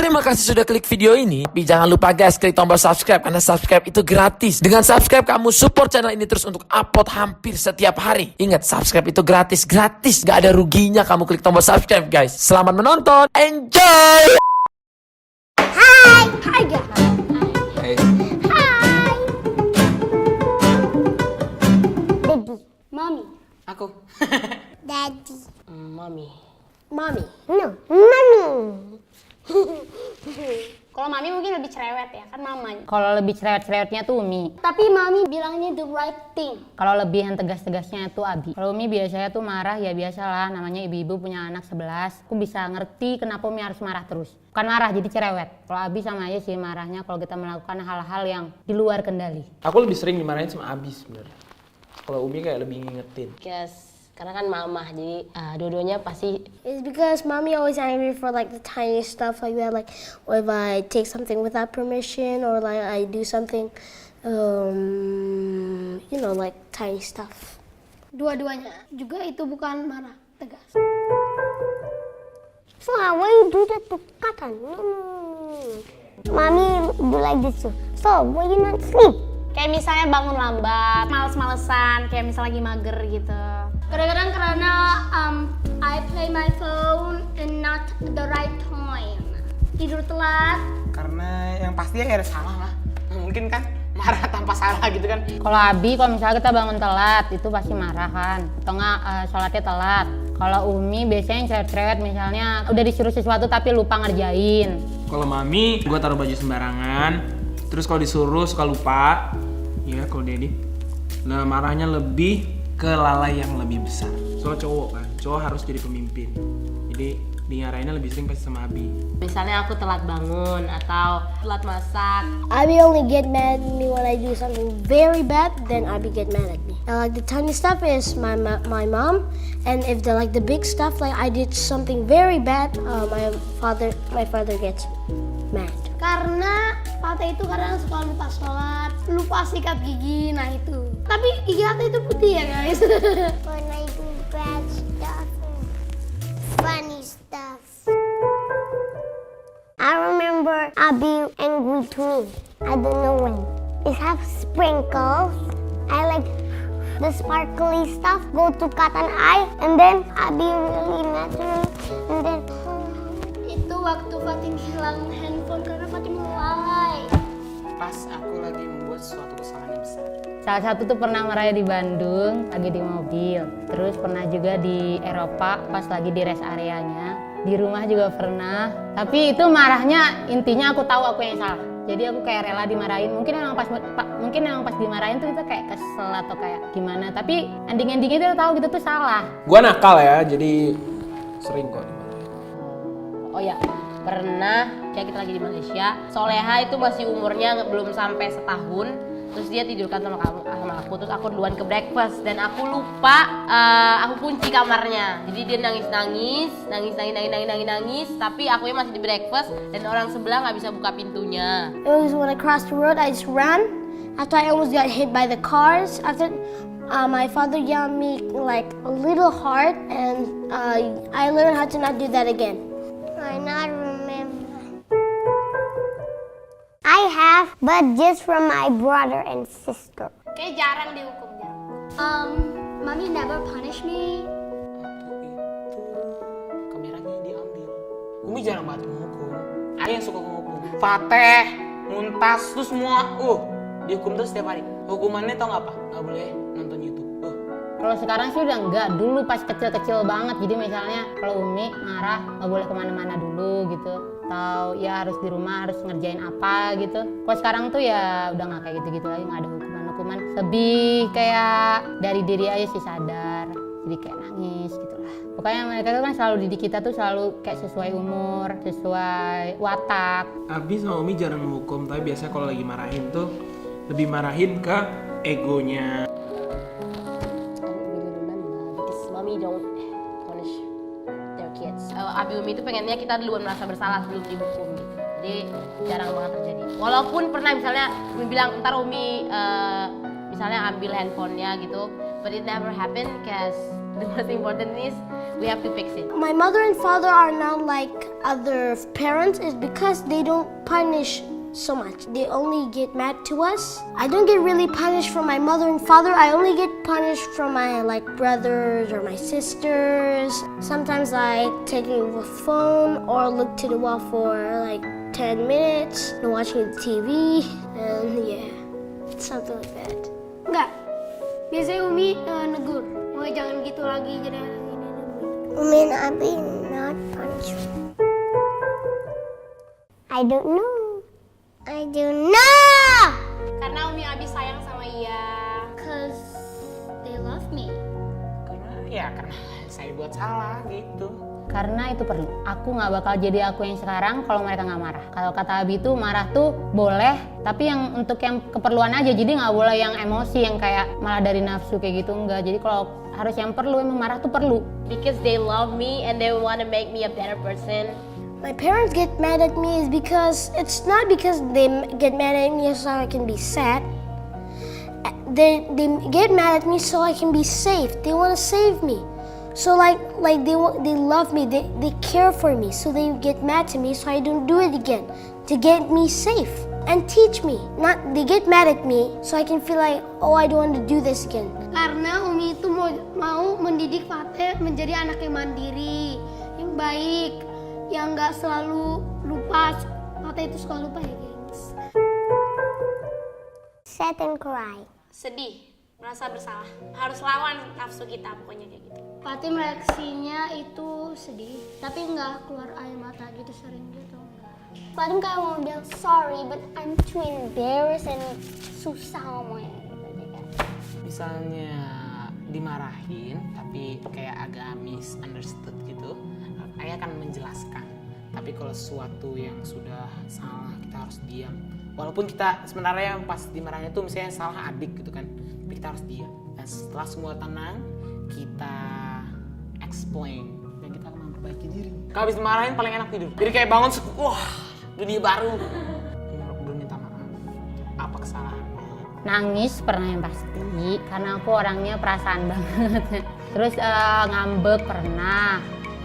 Terima kasih sudah klik video ini. Tapi jangan lupa guys, klik tombol subscribe karena subscribe itu gratis. Dengan subscribe kamu support channel ini terus untuk upload hampir setiap hari. Ingat, subscribe itu gratis, gak ada ruginya kamu klik tombol subscribe guys. Selamat menonton, enjoy. Hi guys. Hey. Hi. Daddy. Mommy. Aku. Daddy. Mami. Mommy. No. Mommy. Kalau mami mungkin lebih cerewet ya, kan mamanya. Kalau lebih cerewet-cerewetnya tuh Umi. Tapi mami bilangnya the right thing. Kalau lebih yang tegas-tegasnya tuh Abi. Kalau Umi biasanya tuh marah ya biasalah, namanya ibu-ibu punya anak 11. Aku bisa ngerti kenapa Umi harus marah terus. Bukan marah, jadi cerewet. Kalau Abi sama aja sih marahnya kalau kita melakukan hal-hal yang di luar kendali. Aku lebih sering dimarahin sama Abi sebenarnya. Kalau Umi kayak lebih ngingetin. Karena kan mamah, jadi dua-duanya pasti. It's because mommy always angry for like the tiny stuff like that, like if I take something without permission or like I do something, like tiny stuff. Dua-duanya juga itu bukan marah, tegas. So why you do that to Katan? Mommy do like this too. So why you not sleep? Kayak misalnya bangun lambat, males-malesan, kayak misalnya lagi mager gitu. Kadang-kadang karena I play my phone and not the right time. Tidur telat. Karena yang pasti ya ada salah lah. Mungkin kan marah tanpa salah gitu kan. Kalau Abi, kalau misalnya kita bangun telat, itu pasti marah kan. Atau nggak sholatnya telat. Kalau Umi biasanya yang cerewet-cerewet, misalnya udah disuruh sesuatu tapi lupa ngerjain. Kalau Mami, gua taruh baju sembarangan. Terus kalau disuruh suka lupa. Ya kalau Daddy. Nah marahnya lebih ke lalai yang lebih besar. Soal cowok kan, cowok harus jadi pemimpin. Jadi diarahinnya lebih sering pasti sama Abi. Misalnya aku telat bangun atau telat masak. Abby only get mad at me when I do something very bad, then Abby get mad at me. And like the tiny stuff is my mom, and if the like the big stuff like I did something very bad, my father gets mad. Karena Tata itu kadang suka lupa sholat, lupa sikat gigi, nah itu. Tapi gigi Tata itu putih ya guys. When I do bad stuff, funny stuff. I remember Abby angry to me. I don't know when. It have sprinkles. I like the sparkly stuff go to Katan eye, and then Abby really mad to me, and then. Itu waktu Fatim hilang handphone karena Fatim lalai. Pas aku lagi membuat suatu kesalahan yang besar. Salah satu tuh pernah marahnya di Bandung, lagi di mobil. Terus pernah juga di Eropa, pas lagi di rest areanya. Di rumah juga pernah. Tapi itu marahnya, intinya aku tahu aku yang salah. Jadi aku kayak rela dimarahin. Mungkin emang pas dimarahin tuh kita kayak kesel atau kayak gimana. Tapi ending-endingnya kita tahu gitu tuh salah. Gua nakal ya, jadi sering kok dimarahin. Oh ya, pernah kayak kita lagi di Malaysia. Soleha itu masih umurnya belum sampai setahun. Terus dia tidurkan sama aku, terus aku duluan ke breakfast dan aku lupa aku kunci kamarnya. Jadi dia nangis, tapi akunya masih di breakfast dan orang sebelah nggak bisa buka pintunya. It was when I crossed the road, I just ran. After I almost got hit by the cars. After my father yelled me like a little hard, and I learned how to not do that again. I not remember. I have, but just from my brother and sister. Kayak jarang dihukum, jarang. Mami never punish me. Kameranya diambil. Umi jarang banget menghukum. Ada yang suka menghukum. Fateh, Muntas, tuh semua. Dihukum terus setiap hari. Hukumannya tau nggak apa? Nggak boleh nonton YouTube. Kalau sekarang sih udah enggak, dulu pas kecil-kecil banget. Jadi misalnya kalau Umi marah nggak boleh kemana-mana dulu gitu. Atau ya harus di rumah, harus ngerjain apa gitu. Kalau sekarang tuh ya udah nggak kayak gitu-gitu lagi, nggak ada hukuman-hukuman. Lebih kayak dari diri aja sih sadar. Jadi kayak nangis gitu lah. Pokoknya mereka tuh kan selalu didik kita tuh selalu kayak sesuai umur, sesuai watak. Abi sama Umi jarang menghukum, tapi biasanya kalau lagi marahin tuh lebih marahin ke egonya. Mommy don't punish their kids. Abi Umi itu pengennya kita duluan merasa bersalah sebelum dihukum gitu. Jadi jarang banget terjadi. Walaupun pernah misalnya Umi bilang ntar Umi misalnya ambil handphonenya gitu, but it never happen cause The most important is we have to fix it. My mother and father are not like other parents is because they don't punish so much. They only get mad to us. I don't get really punished from my mother and father. I only get punished from my like brothers or my sisters. Sometimes I take a phone or look to the wall for like 10 minutes and watching the TV and yeah, something like that. Enggak. Biasanya Umi negur. Oh jangan gitu lagi, jangan lagi. Umi and Abi not punish me. I don't know. I don't know. Karena Umi Abi sayang sama Ia. Cause they love me. Karena saya buat salah gitu. Karena itu perlu. Aku nggak bakal jadi aku yang sekarang kalau mereka nggak marah. Kalau kata Abi tuh marah tuh boleh, tapi yang untuk yang keperluan aja. Jadi nggak boleh yang emosi yang kayak malah dari nafsu kayak gitu, enggak. Jadi kalau harus yang perlu, emang marah tuh perlu. Because they love me and they want to make me a better person. My parents get mad at me is because it's not because they get mad at me so I can be sad. They get mad at me so I can be safe. They want to save me. So like they love me. They care for me. So they get mad to me so I don't do it again to get me safe and teach me. Not they get mad at me so I can feel like oh I don't want to do this again. Karena Umi itu mau mendidik Fateh menjadi anak yang mandiri, yang baik, yang nggak selalu lupa. Fateh itu suka lupa ya, gengs. Sad and cry. Sedih, merasa bersalah. Harus lawan nafsu kita pokoknya kayak gitu. Fatih reaksinya itu sedih, tapi nggak keluar air mata gitu sering gitu. Fatim kayak mau bilang sorry, but I'm too embarrassed and susah ngomongnya. Misalnya dimarahin tapi kayak agak misunderstood gitu, ayah akan menjelaskan. Tapi kalau sesuatu yang sudah salah kita harus diam. Walaupun kita sebenarnya yang pas dimarahin itu misalnya salah adik gitu kan, tapi kita harus diam. Dan setelah semua tenang, kita explain dan kita akan memperbaiki diri. Kalau habis dimarahin paling enak tidur. Jadi kayak bangun, wah dunia baru. Belum minta maaf. Apa kesalahannya? Nangis pernah yang pasti, karena aku orangnya perasaan banget. Terus ngambek pernah.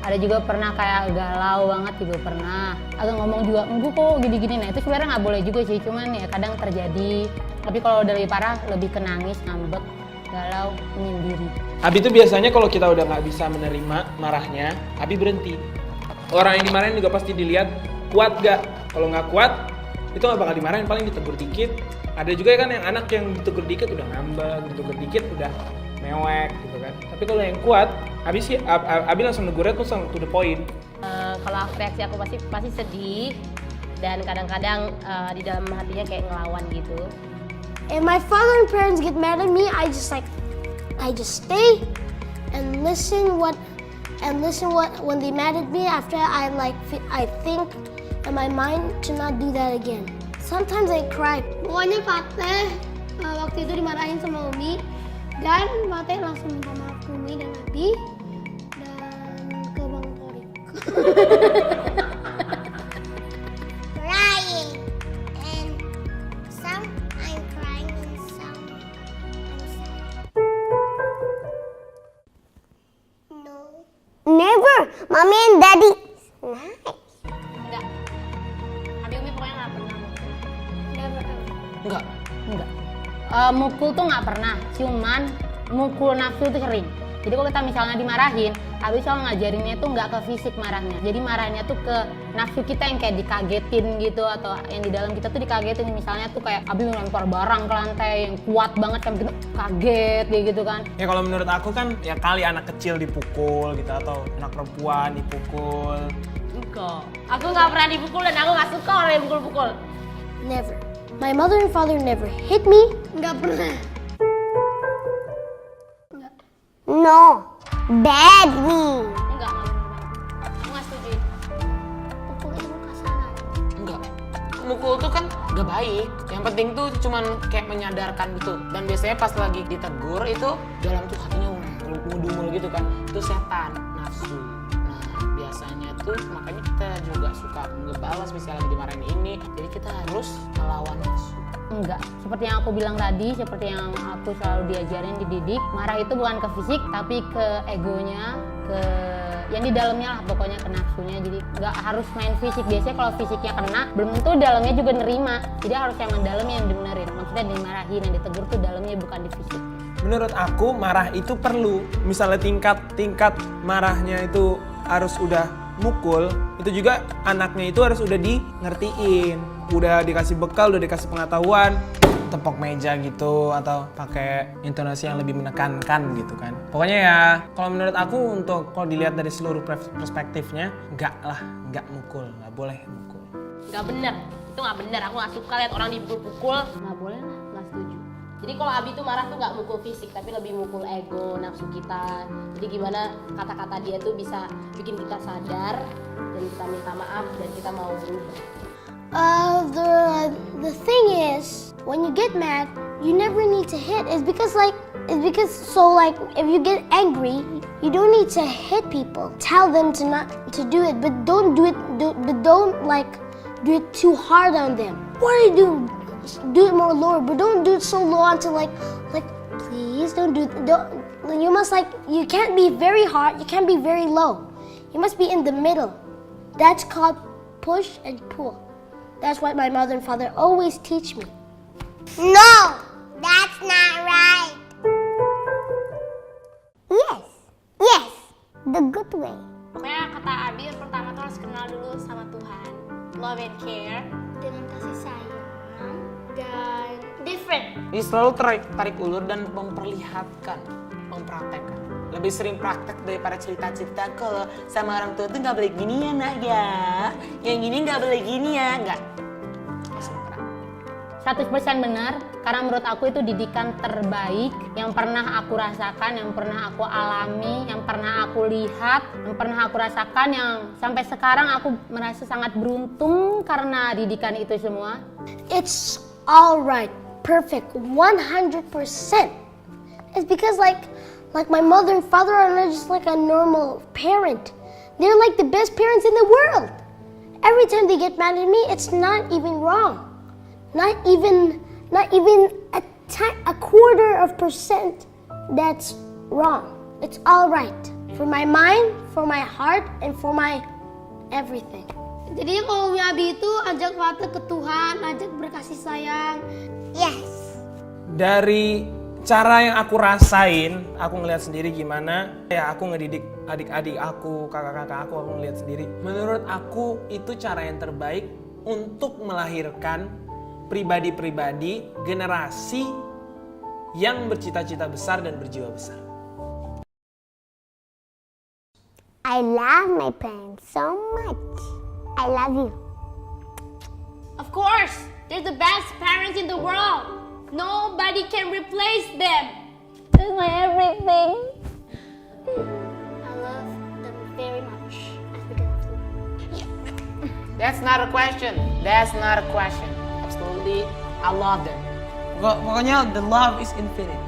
Ada juga pernah kayak galau banget juga pernah. Agak ngomong juga, enggak kok gini-gini. Nah itu sebenarnya nggak boleh juga sih, cuman ya kadang terjadi. Tapi kalau udah lebih parah, lebih ke nangis, ngambek, galau, menyendiri. Abi tuh biasanya kalau kita udah nggak bisa menerima marahnya, Abi berhenti. Orang yang dimarahin juga pasti dilihat kuat gak. Kalau nggak kuat, itu nggak bakal dimarahin, paling ditegur dikit. Ada juga kan yang anak yang ditegur dikit udah ngambek, ditegur dikit udah mewek gitu kan. Tapi kalau yang kuat, Abi langsung negurnya tuh langsung to the point. Kalau reaksi aku pasti sedih dan kadang-kadang di dalam hatinya kayak ngelawan gitu. If my father and parents get mad at me, I just stay and listen what when they mad at me. After I think in my mind to not do that again. Sometimes I cry. Pokoknya Fateh waktu itu dimarahin sama Umi dan Fateh langsung minta maaf ke Umi dan Abi dan ke Bang Torik. Crying and some I'm crying and some I'm sad. No. Never. Mommy and Daddy. Nice. Enggak. Abi Umi pokoknya nggak pernah. Never ever. Enggak. Mukul tuh nggak pernah, cuman mukul nafsu itu sering. Jadi kalau kita misalnya dimarahin, Abi selalu ngajarinnya tuh nggak ke fisik marahnya. Jadi marahnya tuh ke nafsu kita yang kayak dikagetin gitu, atau yang di dalam kita tuh dikagetin. Misalnya tuh kayak Abi melempar barang ke lantai yang kuat banget kan, gitu kaget kayak gitu kan. Ya kalau menurut aku kan ya kali anak kecil dipukul gitu atau anak perempuan dipukul. Enggak. Aku nggak pernah dipukul dan aku nggak suka orang yang pukul-pukul. Never. My mother and father never hit me. Nggak pernah. No. Bad me. Enggak pernah. Aku nggak setuju. Pukul itu kasaran. Enggak. Mukul tuh kan gak baik. Yang penting tuh cuman kayak menyadarkan gitu. Dan biasanya pas lagi ditegur itu dalam tuh hatinya ngudumul gitu kan. Itu setan, nafsu. Nah biasanya tuh makanya kita juga suka ngebalas misalnya lagi dimarahin ini. Jadi kita harus melawan nafsu. Enggak. Seperti yang aku bilang tadi, seperti yang aku selalu diajarin, dididik, marah itu bukan ke fisik, tapi ke egonya, ke yang di dalamnya lah, pokoknya ke nafsunya. Jadi nggak harus main fisik. Biasanya kalau fisiknya kena, belum tentu dalamnya juga nerima. Jadi harus yang dalamnya yang dibenerin. Maksudnya dimarahin, yang ditegur tuh dalamnya, bukan di fisik. Menurut aku marah itu perlu. Misalnya tingkat marahnya itu harus udah mukul, itu juga anaknya itu harus udah di ngertiin, udah dikasih bekal, udah dikasih pengetahuan, tepok meja gitu atau pakai intonasi yang lebih menekankan gitu kan. Pokoknya ya kalau menurut aku, untuk kalau dilihat dari seluruh perspektifnya, nggak mukul, nggak boleh mukul. Nggak bener, itu nggak bener. Aku nggak suka lihat orang dipukul-pukul. Nggak boleh lah, nggak setuju. Jadi kalau Abi tuh marah tuh nggak mukul fisik, tapi lebih mukul ego, nafsu kita. Jadi gimana kata-kata dia tuh bisa bikin kita sadar dan kita minta maaf dan kita mau berubah. The thing is, when you get mad, you never need to hit. It's because if you get angry, you don't need to hit people. Tell them to not to do it, but don't do it. Don't do it too hard on them. What are you doing? Do it more lower, but don't do it so low until like please don't do. You must you can't be very hard. You can't be very low. You must be in the middle. That's called push and pull. That's what my mother and father always teach me. No, that's not right. Yes, the good way. Pokoknya kata Abi yang pertama tuh harus kenal dulu sama Tuhan. Love and care. Dengan kasih sayang. Dan different. Jadi selalu tarik ulur dan memperlihatkan, mempraktekkan. Lebih sering praktek daripada cerita-cerita kalau sama orang tua tuh nggak boleh gini ya nak ya, yang gini nggak boleh gini ya, nggak. 100% benar, karena menurut aku itu didikan terbaik yang pernah aku rasakan, yang pernah aku alami, yang pernah aku lihat, yang pernah aku rasakan, yang sampai sekarang aku merasa sangat beruntung karena didikan itu semua. It's all right, perfect, 100%. It's because like my mother and father are not just like a normal parent. They're like the best parents in the world. Every time they get mad at me, it's not even wrong. Not even a quarter of percent that's wrong. It's all right. For my mind, for my heart, and for my everything. Jadi kalau Umi Abi itu ajak Fata ke Tuhan, ajak berkasih sayang. Yes. Dari cara yang aku rasain, aku ngeliat sendiri gimana ya aku ngedidik adik-adik aku, kakak-kakak aku ngeliat sendiri. Menurut aku itu cara yang terbaik untuk melahirkan pribadi-pribadi, generasi yang bercita-cita besar dan berjiwa besar. I love my parents so much. I love you. Of course, they're the best parents in the world. Nobody can replace them. That's my everything. I love them very much. That's because of you. That's not a question. Absolutely, I love them. Pokoknya the love is infinite.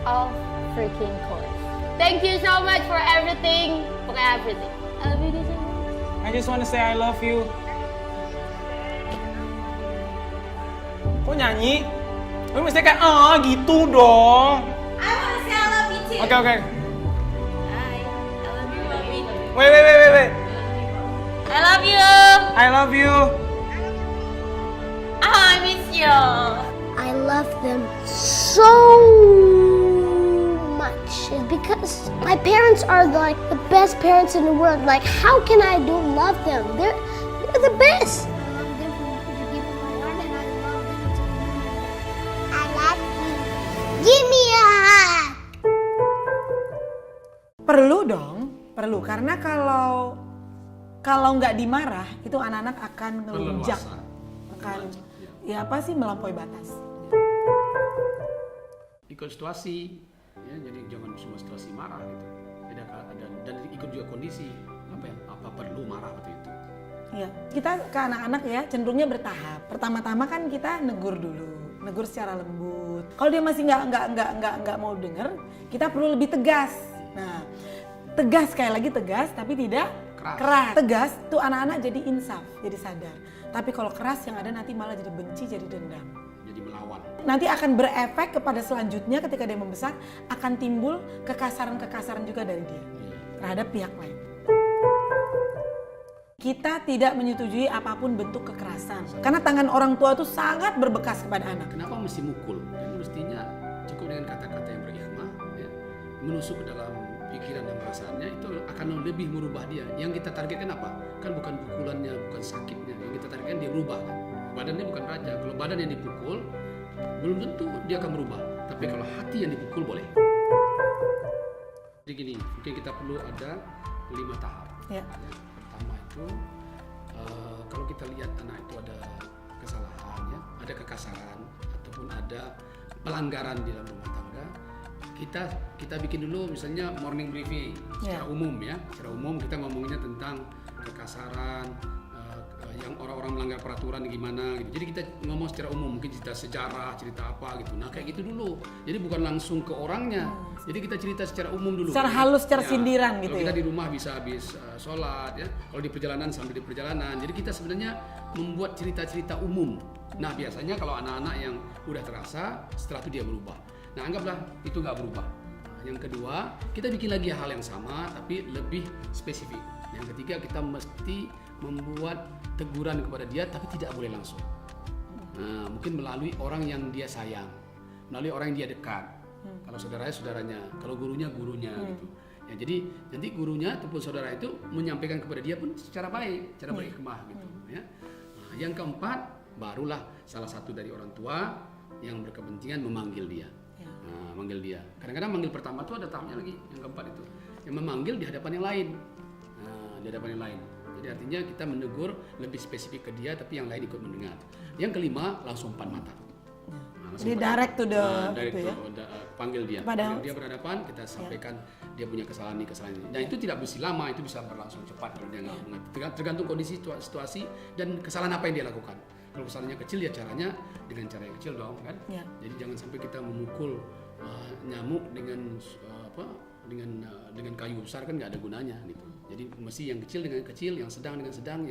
Of freaking course. Thank you so much for everything. For everything. I love you so much. I just want to say I love you. Kok nyanyi? Lu mesti kayak gitu dong. I wanna say I love you too. Oke. I love you, Abi. Wait. I love you. I love you. Oh, I miss you. I love them so much. It's because my parents are like the best parents in the world. Like, how can I don't love them? They're the best. I love you. Give me a hug. Perlu dong, perlu. Karena kalau nggak dimarah, itu anak-anak akan ngelunjak. Akan melampaui batas. Ikut situasi, ya, jadi jangan semua situasi marah gitu. Dan ikut juga kondisi, apa perlu marah waktu itu. Iya, kita ke anak-anak ya cenderungnya bertahap. Pertama-tama kan kita negur dulu, negur secara lembut. Kalau dia masih nggak mau denger, kita perlu lebih tegas. Nah, tegas sekali lagi tegas, tapi tidak keras, tegas tuh anak-anak jadi insaf, jadi sadar. Tapi kalau keras yang ada nanti malah jadi benci, jadi dendam. Jadi melawan. Nanti akan berefek kepada selanjutnya ketika dia membesar, akan timbul kekasaran-kekasaran juga dari dia terhadap pihak lain. Kita tidak menyetujui apapun bentuk kekerasan. Karena tangan orang tua itu sangat berbekas kepada anak. Kenapa mesti mukul? Dan mestinya cukup dengan kata-kata yang berhikmah, ya, menusuk ke dalam pikiran dan perasaannya, itu akan lebih merubah dia. Yang kita targetkan apa? Kan bukan pukulannya, bukan sakitnya. Yang kita targetkan dia berubah kan. Badannya bukan raja. Kalau badan yang dipukul, belum tentu dia akan berubah. Tapi kalau hati yang dipukul boleh. Jadi gini, mungkin kita perlu ada 5 tahap. Ya. Pertama itu, kalau kita lihat anak itu ada kesalahan, ya, ada kekasaran ataupun ada pelanggaran di dalam rumah tangga, kita bikin dulu misalnya morning briefing secara umum, ya. Secara umum kita ngomongnya tentang kekasaran, yang orang-orang melanggar peraturan gimana gitu. Jadi kita ngomong secara umum, mungkin cerita sejarah, cerita apa gitu. Nah kayak gitu dulu. Jadi bukan langsung ke orangnya. Jadi kita cerita secara umum dulu. Secara halus, secara sindiran gitu ya. Kita ya. di rumah bisa habis sholat, ya. Kalau di perjalanan sambil di perjalanan. Jadi kita sebenarnya membuat cerita-cerita umum. Nah biasanya kalau anak-anak yang udah terasa, setelah itu dia berubah. Nah anggaplah itu nggak berubah. Nah, yang kedua, kita bikin lagi hal yang sama tapi lebih spesifik. Yang ketiga, kita mesti membuat teguran kepada dia tapi tidak boleh langsung. Nah, mungkin melalui orang yang dia sayang, melalui orang yang dia dekat. Kalau saudaranya, kalau gurunya gitu. Ya, jadi nanti gurunya ataupun saudara itu menyampaikan kepada dia pun secara baik, cara berhikmah gitu. Ya. Nah, yang keempat, barulah salah satu dari orang tua yang berkepentingan memanggil dia. Nah, manggil dia. Kadang-kadang manggil pertama itu ada tahapnya lagi, yang keempat itu. Yang memanggil di hadapan yang lain. Nah, di hadapan yang lain. Jadi artinya kita menegur lebih spesifik ke dia, tapi yang lain ikut mendengar. Yang kelima, langsung empat mata. Nah, Jadi direct to the direct itu ya. Panggil dia. Padahal, Panggil dia berhadapan, kita sampaikan dia punya kesalahan ini, kesalahan ini. Dan itu tidak mesti lama, itu bisa berlangsung cepat kalau dia nggak mengerti. Tergantung kondisi, situasi dan kesalahan apa yang dia lakukan. Kalau kesalahannya kecil ya caranya dengan cara yang kecil dong kan. Ya. Jadi jangan sampai kita memukul nyamuk dengan dengan kayu besar, kan nggak ada gunanya gitu. Jadi mesti yang kecil dengan kecil, yang sedang dengan sedang,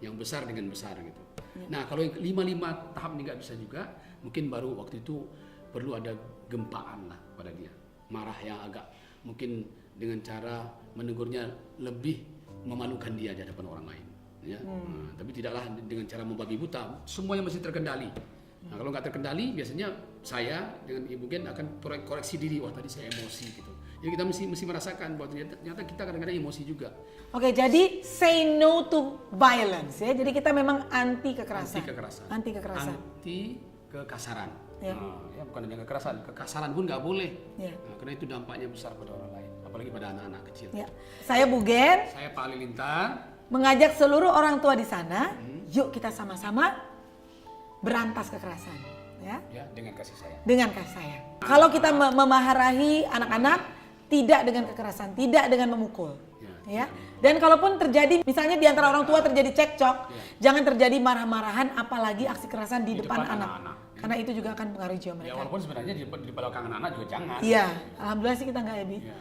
yang besar dengan besar gitu. Nah kalau yang 5 tahap ini nggak bisa juga, mungkin baru waktu itu perlu ada gempaan lah pada dia, marah yang agak mungkin dengan cara menegurnya lebih memalukan dia di hadapan orang lain. Ya. Nah, tapi tidaklah dengan cara membabi buta, semuanya mesti terkendali. Nah kalau nggak terkendali, biasanya saya dengan Ibu Gen akan koreksi diri, wah tadi saya emosi gitu. Jadi kita mesti merasakan bahwa ternyata kita kadang-kadang emosi juga. Oke, jadi say no to violence ya. Jadi kita memang anti kekerasan. Anti kekasaran. Ya. Nah, ya bukan hanya kekerasan, kekasaran pun nggak boleh. Ya. Nah, karena itu dampaknya besar pada orang lain, apalagi pada anak-anak kecil. Ya. Saya Bu Gen. Saya Pak Halilintar. Mengajak seluruh orang tua di sana, yuk kita sama-sama berantas kekerasan, ya. Ya, dengan kasih sayang. Dengan kasih sayang. Kalau kita memaharahi anak-anak, tidak dengan kekerasan, tidak dengan memukul, ya. Dan kalaupun terjadi, misalnya di antara orang tua terjadi cekcok, jangan terjadi marah-marahan, apalagi aksi kekerasan di depan anak. Karena itu juga akan mempengaruhi jiwa mereka. Ya walaupun sebenarnya di belakang anak-anak juga jangan. Iya, alhamdulillah sih kita nggak ya, Bi. Ya,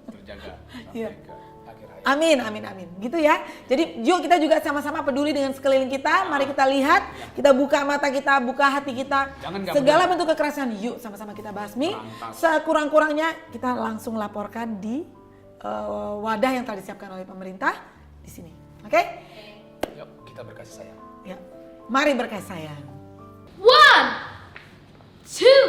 terjaga sampai Iya. ke akhir hayat. Amin. Gitu ya. Jadi yuk kita juga sama-sama peduli dengan sekeliling kita. Mari kita lihat, kita buka mata kita, buka hati kita. Segala bentuk kekerasan, yuk sama-sama kita basmi. Sekurang-kurangnya kita langsung laporkan di wadah yang telah disiapkan oleh pemerintah di sini. Oke? Yuk, kita berkasih sayang. Ya. Mari berkasih sayang. 1, 2